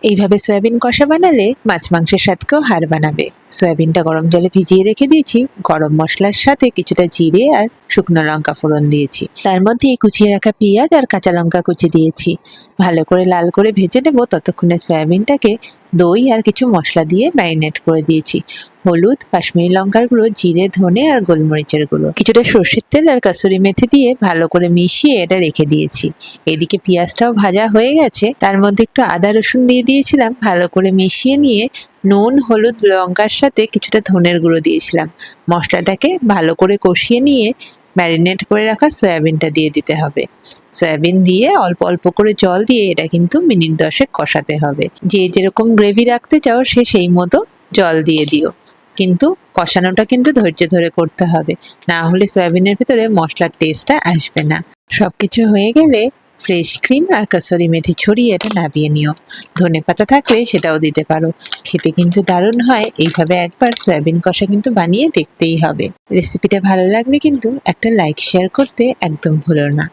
এইভাবে সয়াবিন কষা বানালে মাছ মাংসের স্বাদকেও হার বানাবে। সয়াবিনটা গরম জলে ভিজিয়ে রেখে দিয়েছি, গরম মশলার সাথে কিছুটা জিরে আর শুকনো লঙ্কা ফোড়ন দিয়েছি, তার মধ্যে কুচিয়ে রাখা পেঁয়াজ আর কাঁচা লঙ্কা কুচি দিয়েছি। ভালো করে লাল করে ভেজে নেব। ততক্ষণে সয়াবিনটাকে দই আর কিছু মশলা দিয়ে ম্যারিনেট করে দিয়েছি। হলুদ, কাশ্মীরি লঙ্কার গুঁড়ো, জিরে, ধনে আর গোলমরিচের গুঁড়ো, কিছুটা সর্ষের তেল আর কাসুরি মেথি দিয়ে ভালো করে মিশিয়ে এটা রেখে দিয়েছি। এদিকে পেঁয়াজটাও ভাজা হয়ে গেছে, তার মধ্যে একটু আদা রসুন দিয়ে দিয়েছিলাম। ভালো করে মিশিয়ে নিয়ে নুন, হলুদ, লঙ্কার সাথে কিছুটা ধনের গুঁড়ো দিয়েছিলাম। মশলাটাকে ভালো করে কষিয়ে নিয়ে ম্যারিনেট করে রাখা সয়াবিনটা দিয়ে দিতে হবে। সয়াবিন দিয়ে অল্প অল্প করে জল দিয়ে এটা কিন্তু মিনিট 10 কষাতে হবে। যে যেরকম গ্রেভি রাখতে চাও সে সেই মতো জল দিয়ে দিও, কিন্তু কষানোটা কিন্তু ধৈর্য ধরে করতে হবে, না হলে সয়াবিনের ভেতরে মশলার টেস্টটা আসবে না। সবকিছু হয়ে গেলে ফ্রেশ ক্রিম আর কাসুরি মেথি ছড়িয়ে এটা নামিয়ে নিও। ধনেপাতা থাকলে সেটাও দিতে পারো। খেতে কিন্তু দারুণ হয়। এইভাবে একবার সয়াবিন কষা কিন্তু বানিয়ে দেখতেই হবে। রেসিপিটা ভালো লাগলে কিন্তু একটা লাইক শেয়ার করতে একদম ভুলো না।